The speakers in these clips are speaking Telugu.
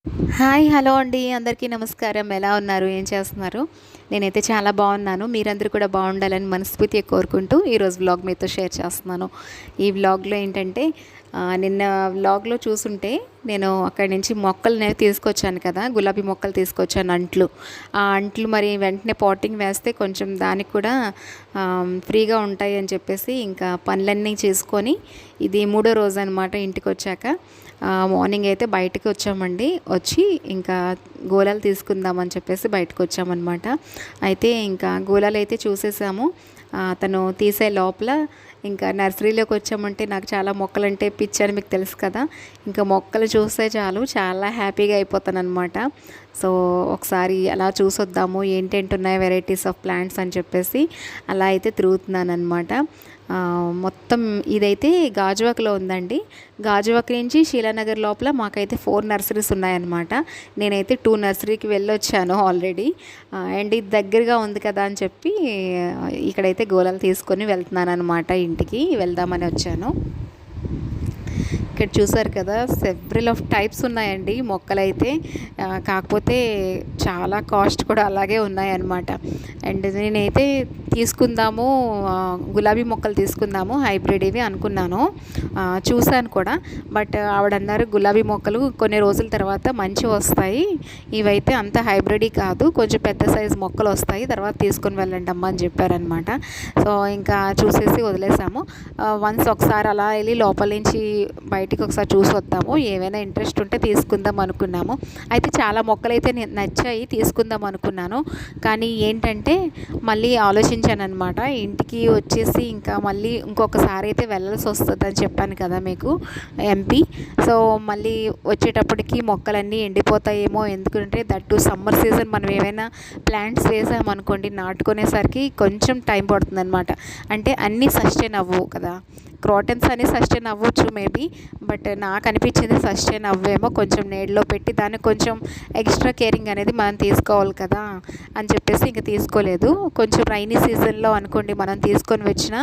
హాయ్ హలో అండి, అందరికీ నమస్కారం. ఎలా ఉన్నారు, ఏం చేస్తున్నారు? నేనైతే చాలా బాగున్నాను. మీరందరూ కూడా బాగుండాలని మనస్ఫూర్తిగా కోరుకుంటూ ఈరోజు వ్లాగ్ మీతో షేర్ చేస్తున్నాను. ఈ వ్లాగ్లో ఏంటంటే నిన్న వ్లాగ్లో చూసుంటే నేను అక్కడి నుంచి మొక్కలు తీసుకొచ్చాను కదా, గులాబీ మొక్కలు తీసుకొచ్చాను. ఆ అంట్లు మరి వెంటనే పాటింగ్ వేస్తే కొంచెం దానికి కూడా ఫ్రీగా ఉంటాయి అని చెప్పేసి ఇంకా పనులన్నీ చేసుకొని ఇది 3వ రోజు అనమాట. ఇంటికి వచ్చాక మార్నింగ్ అయితే బయటకు వచ్చామండి. వచ్చి ఇంకా గోళాలు తీసుకుందామని చెప్పేసి బయటకు వచ్చామన్నమాట. అయితే ఇంకా గోళాలు అయితే చూసేసాము. తను తీసే లోపల ఇంకా నర్సరీలోకి వచ్చామంటే నాకు చాలా మొక్కలంటే పిచ్చి అని మీకు తెలుసు కదా. ఇంకా మొక్కలు చూస్తే చాలు చాలా హ్యాపీగా అయిపోతాను అనమాట. సో ఒకసారి అలా చూసొద్దాము ఏంటేంటి ఉన్నాయి వెరైటీస్ ఆఫ్ ప్లాంట్స్ అని చెప్పేసి అలా అయితే తిరుగుతున్నాను అనమాట. మొత్తం ఇదైతే గాజువాకలో ఉందండి. గాజువాక నుంచి శీలానగర్ లోపల మాకైతే 4 నర్సరీస్ ఉన్నాయన్నమాట. నేనైతే 2 నర్సరీకి వెళ్ళొచ్చాను ఆల్రెడీ. అండ్ ఇది దగ్గరగా ఉంది కదా అని చెప్పి ఇక్కడైతే గోళాలు తీసుకొని వెళ్తున్నాను అనమాట. ఇంటికి వెళ్దామని వచ్చాను. ఇక్కడ చూసారు కదా, సెవరల్ ఆఫ్ టైప్స్ ఉన్నాయండి మొక్కలైతే. కాకపోతే చాలా కాస్ట్ కూడా అలాగే ఉన్నాయన్నమాట. అండ్ నేనైతే తీసుకుందాము గులాబీ మొక్కలు తీసుకుందాము హైబ్రిడ్ ఇవి అనుకున్నాను. చూశాను కూడా. బట్ ఆవిడన్నారు గులాబీ మొక్కలు కొన్ని రోజుల తర్వాత మంచి వస్తాయి, ఇవైతే అంత హైబ్రిడ్ కాదు, కొంచెం పెద్ద సైజు మొక్కలు వస్తాయి, తర్వాత తీసుకొని వెళ్ళండి అమ్మ అని చెప్పారనమాట. సో ఇంకా చూసేసి వదిలేసాము. వన్స్ ఒకసారి అలా వెళ్ళి లోపల నుంచి బయటికి ఒకసారు చూసి వద్దాము, ఏమైనా ఇంట్రెస్ట్ ఉంటే తీసుకుందాం అనుకున్నాము. అయితే చాలా మొక్కలు అయితే నచ్చాయి, తీసుకుందాం అనుకున్నాను. కానీ ఏంటంటే మళ్ళీ ఆలోచించాను అనమాట. ఇంటికి వచ్చేసి ఇంకా మళ్ళీ ఇంకొకసారి అయితే వెళ్ళాల్సి వస్తుందని చెప్పాను కదా మీకు, ఎంపీ. సో మళ్ళీ వచ్చేటప్పటికి మొక్కలన్నీ ఎండిపోతాయేమో, ఎందుకంటే దట్టు సమ్మర్ సీజన్ మనం ఏమైనా ప్లాంట్స్ వేసామనుకోండి నాటుకునేసరికి కొంచెం టైం పడుతుంది అనమాట. అంటే అన్నీ సస్టైన్ అవ్వవు కదా. క్రాటన్స్ అని సస్టైన్ అవ్వచ్చు మేబీ, బట్ నాకు అనిపించింది సస్టైన్ అవ్వేమో. కొంచెం నీడలో పెట్టి దానికి కొంచెం ఎక్స్ట్రా కేరింగ్ అనేది మనం తీసుకోవాలి కదా అని చెప్పేసి ఇంకా తీసుకోలేదు. కొంచెం రైనీ సీజన్లో అనుకోండి మనం తీసుకొని వచ్చిన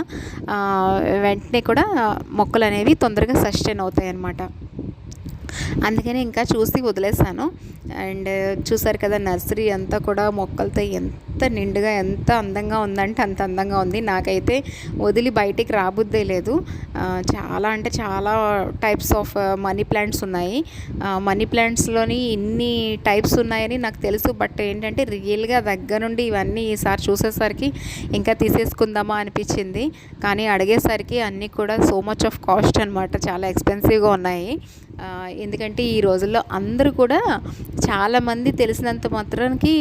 వెంటనే కూడా మొక్కలు అనేవి తొందరగా సస్టైన్ అవుతాయి అన్నమాట. అందుకని ఇంకా చూసి వదిలేసాను. అండ్ చూసారు కదా, నర్సరీ అంతా కూడా మొక్కలతో ఎంత నిండుగా ఎంత అందంగా ఉందంటే అంత అందంగా ఉంది. నాకైతే వదిలి బయటికి రాబుద్దే లేదు. చాలా అంటే చాలా టైప్స్ ఆఫ్ మనీ ప్లాంట్స్ ఉన్నాయి. మనీ ప్లాంట్స్లోని ఇన్ని టైప్స్ ఉన్నాయని నాకు తెలుసు, బట్ ఏంటంటే రియల్గా దగ్గర నుండి ఇవన్నీ ఈసారి చూసేసరికి ఇంకా తీసేసుకుందామా అనిపించింది. కానీ అడిగేసరికి అన్నీ కూడా సో మచ్ ఆఫ్ కాస్ట్ అనమాట, చాలా ఎక్స్పెన్సివ్గా ఉన్నాయి. ఎందుకంటే ఈ రోజుల్లో అందరూ కూడా చాలామంది తెలిసినంత మాత్రానికి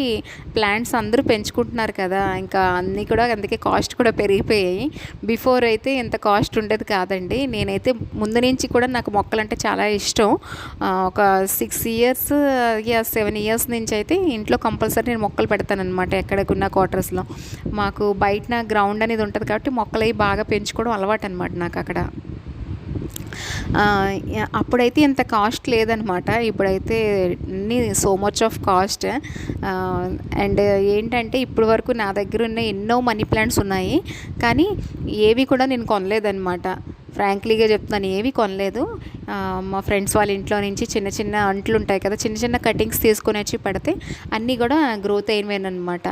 ప్లాంట్స్ అందరూ పెంచుకుంటున్నారు కదా, ఇంకా అన్నీ కూడా అందుకే కాస్ట్ కూడా పెరిగిపోయాయి. బిఫోర్ అయితే ఇంత కాస్ట్ ఉండేది కాదండి. నేనైతే ముందు నుంచి కూడా నాకు మొక్కలంటే చాలా ఇష్టం. ఒక 6 ఇయర్స్ 7 ఇయర్స్ నుంచి అయితే ఇంట్లో కంపల్సరీ నేను మొక్కలు పెడతానమాట. ఎక్కడికున్న క్వార్టర్స్లో మాకు బయట గ్రౌండ్ అనేది ఉంటుంది కాబట్టి మొక్కలు అవి బాగా పెంచుకోవడం అలవాటు అనమాట నాకు అక్కడ. అప్పుడైతే ఇంత కాస్ట్ లేదనమాట, ఇప్పుడైతే అన్నీ so much of cost. And ఏంటంటే ఇప్పటి వరకు నా దగ్గర ఉన్న ఎన్నో మనీ ప్లాంట్స్ ఉన్నాయి, కానీ ఏవి కూడా నేను కొనలేదన్నమాట. ఫ్రాంక్లీగా చెప్తున్నాను, ఏవి కొనలేదు. మా ఫ్రెండ్స్ వాళ్ళ ఇంట్లో నుంచి చిన్న చిన్న అంట్లు ఉంటాయి కదా, చిన్న చిన్న కటింగ్స్ తీసుకొని వచ్చి పెడితే అన్నీ కూడా గ్రోత్ అయిపోయానమాట.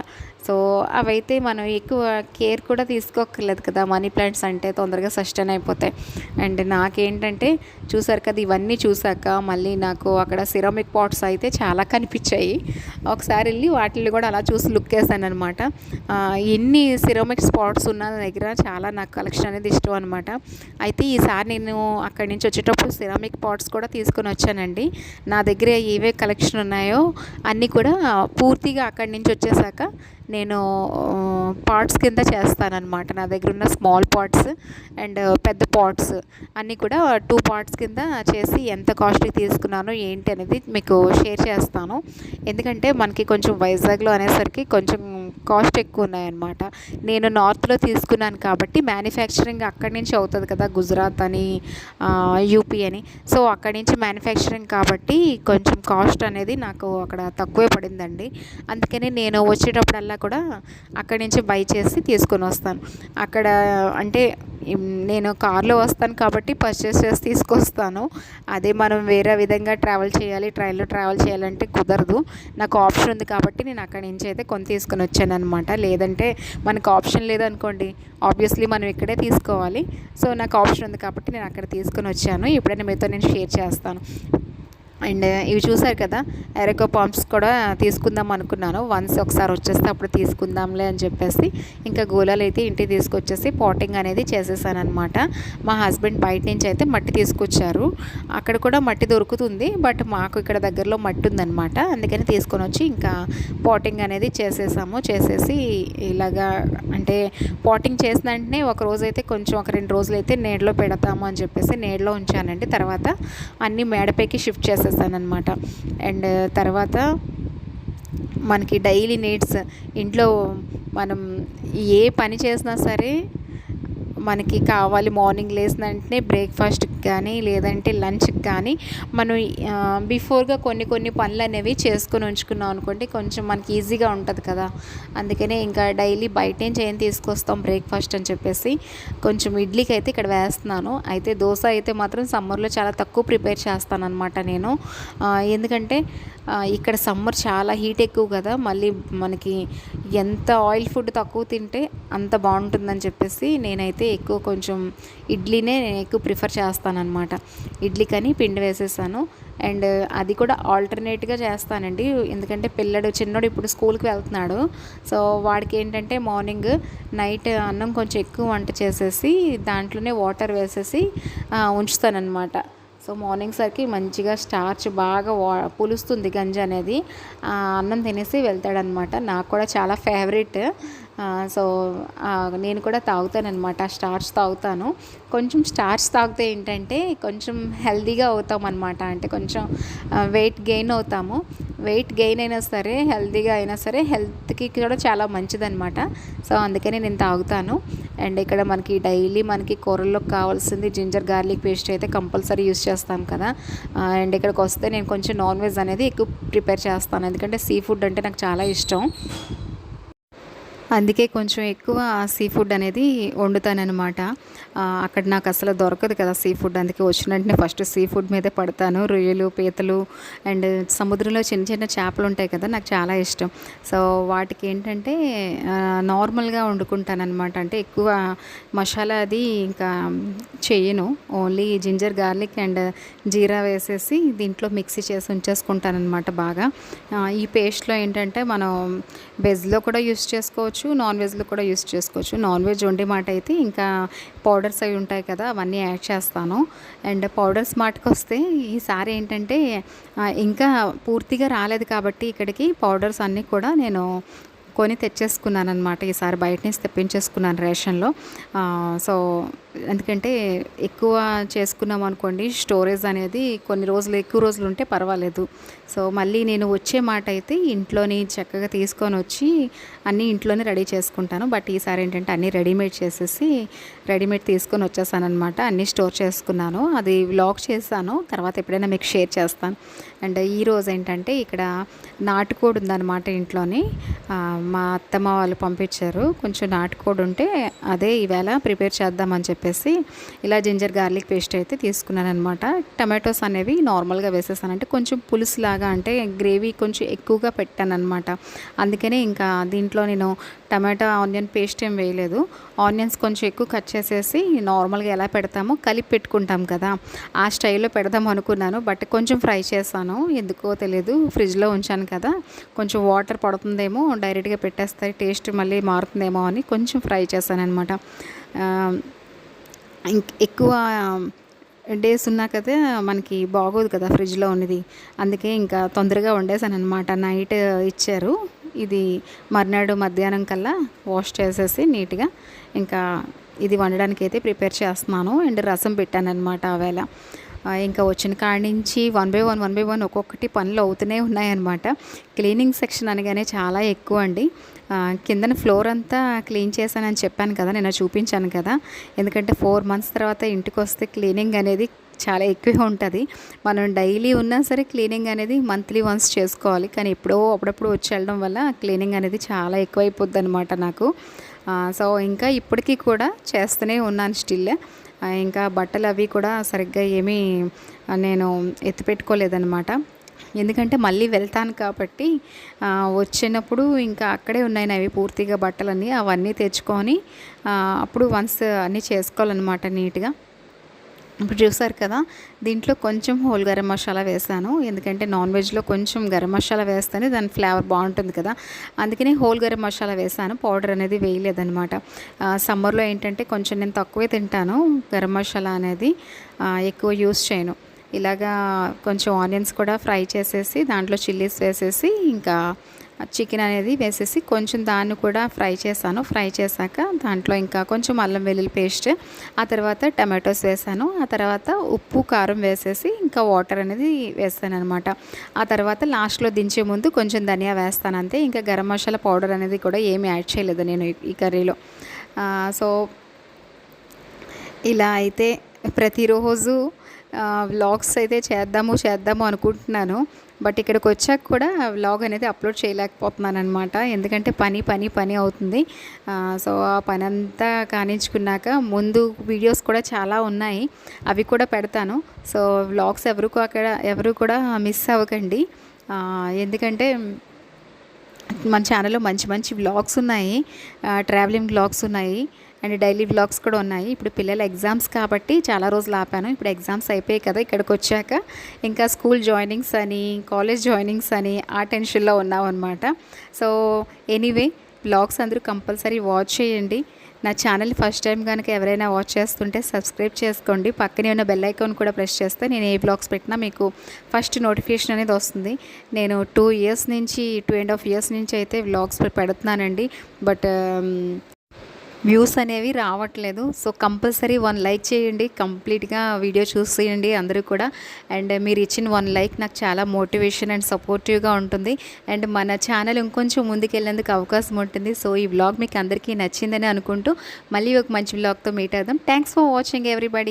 సో అవైతే మనం ఎక్కువ కేర్ కూడా తీసుకోక్కర్లేదు కదా, మనీ ప్లాంట్స్ అంటే తొందరగా సస్టైన్ అయిపోతాయి. అండ్ నాకేంటంటే చూసారు కదా, ఇవన్నీ చూసాక మళ్ళీ నాకు అక్కడ సిరామిక్ పాట్స్ అయితే చాలా కనిపించాయి. ఒకసారి వెళ్ళి వాటిని కూడా అలా చూసి లుక్ వేసాను అనమాట. ఎన్ని సిరామిక్ స్పాట్స్ ఉన్న దగ్గర చాలా నాకు కలెక్షన్ అనేది ఇష్టం అనమాట. అయితే ఈసారి నేను అక్కడి నుంచి వచ్చేటప్పుడు సిరామిక్ పాట్స్ కూడా తీసుకొని వచ్చానండి. నా దగ్గర ఏవే కలెక్షన్ ఉన్నాయో అన్నీ కూడా పూర్తిగా అక్కడి నుంచి వచ్చేసాక నేను పాట్స్ కింద చేస్తానన్నమాట. నా దగ్గర ఉన్న స్మాల్ పాట్స్ అండ్ పెద్ద పాట్స్ అన్నీ కూడా 2 పాట్స్ కింద చేసి ఎంత కాస్ట్కి తీసుకున్నానో ఏంటి అనేది మీకు షేర్ చేస్తాను. ఎందుకంటే మనకి కొంచెం వైజాగ్లో అనేసరికి కొంచెం కాస్ట్ ఎక్కువ ఉన్నాయన్నమాట. నేను నార్త్లో తీసుకున్నాను కాబట్టి మ్యానుఫ్యాక్చరింగ్ అక్కడి నుంచి అవుతుంది కదా, గుజరాత్ అని యూపీ అని. సో అక్కడి నుంచి మ్యానుఫ్యాక్చరింగ్ కాబట్టి కొంచెం కాస్ట్ అనేది నాకు అక్కడ తక్కువే పడిందండి. అందుకని నేను వచ్చేటప్పుడల్లా కూడా అక్కడి నుంచి బై చేసి తీసుకొని వస్తాను. అక్కడ అంటే నేను కార్లో వస్తాను కాబట్టి పర్చేస్ చేసి తీసుకొస్తాను. అదే మనం వేరే విధంగా ట్రావెల్ చేయాలి, ట్రైన్లో ట్రావెల్ చేయాలంటే కుదరదు. నాకు ఆప్షన్ ఉంది కాబట్టి నేను అక్కడి నుంచి అయితే కొని తీసుకొని వచ్చానమాట. లేదంటే మనకు ఆప్షన్ లేదనుకోండి, ఆబ్వియస్లీ మనం ఇక్కడే తీసుకోవాలి. సో నాకు ఆప్షన్ ఉంది కాబట్టి నేను అక్కడ తీసుకొని వచ్చాను. ఎప్పుడైనా మీతో నేను షేర్ చేస్తాను. అండ్ ఇవి చూసారు కదా, ఎరకో పాంప్స్ కూడా తీసుకుందాం అనుకున్నాను. వన్స్ ఒకసారి వచ్చేస్తే అప్పుడు తీసుకుందాంలే అని చెప్పేసి ఇంకా గోళాలు అయితే ఇంటికి తీసుకొచ్చేసి పాటింగ్ అనేది చేసేసాను అనమాట. మా హస్బెండ్ బయట నుంచి అయితే మట్టి తీసుకొచ్చారు. అక్కడ కూడా మట్టి దొరుకుతుంది, బట్ మాకు ఇక్కడ దగ్గరలో మట్టి ఉందన్నమాట. అందుకని తీసుకొని వచ్చి ఇంకా పాటింగ్ అనేది చేసేసి ఇలాగా అంటే పాటింగ్ చేసిన వెంటనే ఒక రోజు అయితే కొంచెం ఒక 2 రోజులు అయితే నీడలో పెడతాము అని చెప్పేసి నీడలో ఉంచానండి. తర్వాత అన్నీ మేడపైకి షిఫ్ట్ చేసేసానమాట. అండ్ తర్వాత మనకి డైలీ నీడ్స్ ఇంట్లో మనం ఏ పని చేసినా సరే మనకి కావాలి. మార్నింగ్ లేచిన వెంటనే బ్రేక్ఫాస్ట్కి కానీ లేదంటే లంచ్కి కానీ మనం బిఫోర్గా కొన్ని పనులు అనేవి చేసుకొని ఉంచుకున్నాం అనుకోండి, కొంచెం మనకి ఈజీగా ఉంటుంది కదా. అందుకనే ఇంకా డైలీ బయట నుంచి ఏం తీసుకొస్తాం బ్రేక్ఫాస్ట్ అని చెప్పేసి కొంచెం ఇడ్లీకి అయితే ఇక్కడ వేస్తున్నాను. అయితే దోశ అయితే మాత్రం సమ్మర్లో చాలా తక్కువ ప్రిపేర్ చేస్తాను అనమాట నేను. ఎందుకంటే ఇక్కడ సమ్మర్ చాలా హీట్ ఎక్కువ కదా, మళ్ళీ మనకి ఎంత ఆయిల్ ఫుడ్ తక్కువ తింటే అంత బాగుంటుందని చెప్పేసి నేనైతే ఎక్కువ కొంచెం ఇడ్లీనే నేను ఎక్కువ ప్రిఫర్ చేస్తానన్నమాట. ఇడ్లీ కానీ పిండి వేసేసాను. అండ్ అది కూడా ఆల్టర్నేట్గా చేస్తానండి. ఎందుకంటే చిన్నోడు ఇప్పుడు స్కూల్కి వెళ్తున్నాడు. సో వాడికి ఏంటంటే మార్నింగ్ నైట్ అన్నం కొంచెం ఎక్కువ వంట చేసేసి దాంట్లోనే వాటర్ వేసేసి ఉంచుతానన్నమాట. సో మార్నింగ్ సరికి మంచిగా స్టార్చ్ బాగా పులుస్తుంది గంజి అనేది, అన్నం తినేసి వెళ్తాడనమాట. నాకు కూడా చాలా ఫేవరెట్. సో నేను కూడా తాగుతానమాట, స్టార్చ్ తాగుతాను. కొంచెం స్టార్చ్ తాగితే ఏంటంటే కొంచెం హెల్తీగా అవుతాం అనమాట. అంటే కొంచెం వెయిట్ గెయిన్ అవుతాము. వెయిట్ గెయిన్ అయినా సరే, హెల్తీగా అయినా సరే, హెల్త్కి కూడా చాలా మంచిదన్నమాట. సో అందుకని నేను తాగుతాను. అండ్ ఇక్కడ డైలీ మనకి కూరల్లోకి కావాల్సింది జింజర్ గార్లిక్ పేస్ట్ అయితే కంపల్సరీ యూస్ చేస్తాం కదా. అండ్ ఇక్కడికి వస్తే నేను కొంచెం నాన్ వెజ్ అనేది ఎక్కువ ప్రిపేర్ చేస్తాను, ఎందుకంటే సీ ఫుడ్ అంటే నాకు చాలా ఇష్టం. అందుకే కొంచెం ఎక్కువ సీ ఫుడ్ అనేది వండుతానన్నమాట. అక్కడ నాకు అసలు దొరకదు కదా సీ ఫుడ్, అందుకే వచ్చిన వెంటనే ఫస్ట్ సీ ఫుడ్ మీదే పడతాను. రొయ్యలు, పీతలు అండ్ సముద్రంలో చిన్న చిన్న చేపలు ఉంటాయి కదా, నాకు చాలా ఇష్టం. సో వాటికి ఏంటంటే నార్మల్గా వండుకుంటానన్నమాట. అంటే ఎక్కువ మసాలా అది ఇంకా చేయను, ఓన్లీ జింజర్ గార్లిక్ అండ్ జీరా వేసేసి దీంట్లో మిక్సీ చేసి ఉంచేసుకుంటానన్నమాట బాగా. ఈ పేస్ట్లో ఏంటంటే మనం వెజ్లో కూడా యూస్ చేసుకోవచ్చు, నాన్ వెజ్లో కూడా యూస్ చేసుకోవచ్చు. నాన్ వెజ్ వండే మాట అయితే ఇంకా పౌడర్స్ అవి ఉంటాయి కదా, అవన్నీ యాడ్ చేస్తాను. అండ్ పౌడర్స్ మాటకు వస్తే ఈసారి ఏంటంటే ఇంకా పూర్తిగా రాలేదు కాబట్టి ఇక్కడికి పౌడర్స్ అన్నీ కూడా నేను కొని తెచ్చేసుకున్నాను అనమాట. ఈసారి బయట నుంచి తెప్పించేసుకున్నాను రేషన్లో. సో ఎందుకంటే ఎక్కువ చేసుకున్నాం అనుకోండి, స్టోరేజ్ అనేది కొన్ని రోజులు ఎక్కువ రోజులు ఉంటే పర్వాలేదు. సో మళ్ళీ నేను వచ్చే మాట అయితే ఇంట్లోని చక్కగా తీసుకొని వచ్చి అన్నీ ఇంట్లోనే రెడీ చేసుకుంటాను. బట్ ఈసారి ఏంటంటే అన్నీ రెడీమేడ్ తీసుకొని వచ్చేసానమాట. అన్నీ స్టోర్ చేసుకున్నాను, అది వ్లాగ్ చేశాను, తర్వాత ఎప్పుడైనా మీకు షేర్ చేస్తాను. అండ్ ఈరోజు ఏంటంటే ఇక్కడ నాటుకోడి ఉందన్నమాట ఇంట్లోని. మా అత్తమ్మ వాళ్ళు పంపించారు, కొంచెం నాటుకోడి ఉంటే అదే ఈవేళ ప్రిపేర్ చేద్దామని చెప్పేసి ఇలా జింజర్ గార్లిక్ పేస్ట్ అయితే తీసుకున్నాను అనమాట. టమాటోస్ అనేవి నార్మల్గా వేసేసాను, అంటే కొంచెం పులుసులాగా, అంటే గ్రేవీ కొంచెం ఎక్కువగా పెట్టాను అనమాట. అందుకనే ఇంకా దీంట్లో నేను టమాటా ఆనియన్ పేస్ట్ ఏం వేయలేదు. ఆనియన్స్ కొంచెం ఎక్కువ కట్ చేసేసి నార్మల్గా ఎలా పెడతామో కలిపి పెట్టుకుంటాం కదా, ఆ స్టైల్లో పెడదాం అనుకున్నాను. బట్ కొంచెం ఫ్రై చేశాను, ఎందుకో తెలియదు, ఫ్రిడ్జ్లో ఉంచాను కదా, కొంచెం వాటర్ పడుతుందేమో, డైరెక్ట్గా పెట్టేస్తాయి, టేస్ట్ మళ్ళీ మారుతుందేమో అని కొంచెం ఫ్రై చేశాను అనమాట. ఎక్కువ డేస్ ఉన్నా కదా మనకి బాగోదు కదా ఫ్రిడ్జ్లో ఉన్నది, అందుకే ఇంకా తొందరగా వండేసాను అనమాట. నైట్ ఇచ్చారు, ఇది మర్నాడు మధ్యాహ్నం కల్లా వాష్ చేసేసి నీట్గా ఇంకా ఇది వండడానికి అయితే ప్రిపేర్ చేస్తున్నాను. అండ్ రసం పెట్టాను అనమాట ఆవేళ. ఇంకా వచ్చిన కాడి నుంచి వన్ బై వన్ ఒక్కొక్కటి పనులు అవుతూనే ఉన్నాయన్నమాట. క్లీనింగ్ సెక్షన్ అనగానే చాలా ఎక్కువ అండి. కిందన ఫ్లోర్ అంతా క్లీన్ చేశానని చెప్పాను కదా, నేను చూపించాను కదా. ఎందుకంటే 4 months తర్వాత ఇంటికి వస్తే క్లీనింగ్ అనేది చాలా ఎక్కువే ఉంటుంది. మనం డైలీ ఉన్నా సరే క్లీనింగ్ అనేది మంత్లీ వన్స్ చేసుకోవాలి, కానీ ఎప్పుడో అప్పుడప్పుడు వచ్చి వెళ్ళడం వల్ల క్లీనింగ్ అనేది చాలా ఎక్కువైపోద్ది అనమాట నాకు. సో ఇంకా ఇప్పటికీ కూడా చేస్తూనే ఉన్నాను స్టిల్. ఇంకా బట్టలు అవి కూడా సరిగ్గా ఏమీ నేను ఎత్తిపెట్టుకోలేదనమాట. ఎందుకంటే మళ్ళీ వెళ్తాను కాబట్టి వచ్చినప్పుడు ఇంకా అక్కడే ఉన్నాయి అవి పూర్తిగా బట్టలన్నీ అవన్నీ తెచ్చుకొని అప్పుడు వన్స్ అన్నీ చేసుకోవాలన్నమాట నీట్గా. ఇప్పుడు చూసారు కదా, దీంట్లో కొంచెం హోల్ గరం మసాలా వేసాను. ఎందుకంటే నాన్ వెజ్లో కొంచెం గరం మసాలా వేస్తేనే దాని ఫ్లేవర్ బాగుంటుంది కదా, అందుకని హోల్ గరం మసాలా వేసాను. పౌడర్ అనేది వేయలేదన్నమాట. సమ్మర్లో ఏంటంటే కొంచెం నేను తక్కువే తింటాను, గరం మసాలా అనేది ఎక్కువ యూస్ చేయను. ఇలాగా కొంచెం ఆనియన్స్ కూడా ఫ్రై చేసేసి దాంట్లో చిల్లీస్ వేసేసి ఇంకా చికెన్ అనేది వేసేసి కొంచెం దాన్ని కూడా ఫ్రై చేశాను. ఫ్రై చేశాక దాంట్లో ఇంకా కొంచెం అల్లం వెల్లుల్లి పేస్ట్, ఆ తర్వాత టమాటోస్ వేసాను. ఆ తర్వాత ఉప్పు కారం వేసేసి ఇంకా వాటర్ అనేది వేస్తాను అనమాట. ఆ తర్వాత లాస్ట్లో దించే ముందు కొంచెం ధనియా వేస్తాను అంతే. ఇంకా గరం మసాలా పౌడర్ అనేది కూడా ఏమీ యాడ్ చేయలేదు నేను ఈ కర్రీలో. సో ఇలా అయితే ప్రతిరోజు వ్లాగ్స్ అయితే చేద్దాము అనుకుంటున్నాను. బట్ ఇక్కడికి వచ్చాక కూడా వ్లాగ్ అనేది అప్లోడ్ చేయలేకపోతున్నాను అనమాట. ఎందుకంటే పని అవుతుంది. సో ఆ పని అంతా కానించుకున్నాక ముందు వీడియోస్ కూడా చాలా ఉన్నాయి, అవి కూడా పెడతాను. సో వ్లాగ్స్ ఎవరు కూడా మిస్ అవ్వకండి. ఎందుకంటే మన ఛానల్లో మంచి మంచి వ్లాగ్స్ ఉన్నాయి, ట్రావెలింగ్ వ్లాగ్స్ ఉన్నాయి అండ్ డైలీ వ్లాగ్స్ కూడా ఉన్నాయి. ఇప్పుడు పిల్లల ఎగ్జామ్స్ కాబట్టి చాలా రోజులు ఆపాను. ఇప్పుడు ఎగ్జామ్స్ అయిపోయాయి కదా, ఇక్కడికి వచ్చాక ఇంకా స్కూల్ జాయినింగ్స్ అని, కాలేజ్ జాయినింగ్స్ అని ఆ టెన్షన్లో ఉన్నాం అనమాట. సో ఎనీవే వ్లాగ్స్ అందరూ కంపల్సరీ వాచ్ చేయండి. నా ఛానల్ ఫస్ట్ టైం కనుక ఎవరైనా వాచ్ చేస్తుంటే సబ్స్క్రైబ్ చేసుకోండి. పక్కనే ఉన్న బెల్ ఐకాన్ కూడా ప్రెస్ చేస్తే నేను ఏ వ్లాగ్స్ పెట్టినా మీకు ఫస్ట్ నోటిఫికేషన్ అనేది వస్తుంది. నేను 2.5 years నుంచి అయితే వ్లాగ్స్ పెడుతున్నానండి. బట్ వ్యూస్ అనేవి రావట్లేదు. సో కంపల్సరీ 1 లైక్ చేయండి, కంప్లీట్గా వీడియో చూసేయండి అందరూ కూడా. అండ్ మీరు ఇచ్చిన 1 లైక్ నాకు చాలా మోటివేషన్ అండ్ సపోర్టివ్గా ఉంటుంది. అండ్ మన ఛానల్ ఇంకొంచెం ముందుకెళ్ళేందుకు అవకాశం ఉంటుంది. సో ఈ వ్లాగ్ మీకు అందరికీ నచ్చిందని అనుకుంటూ మళ్ళీ ఒక మంచి వ్లాగ్తో మీట్ అవుదాం. Thanks for watching everybody.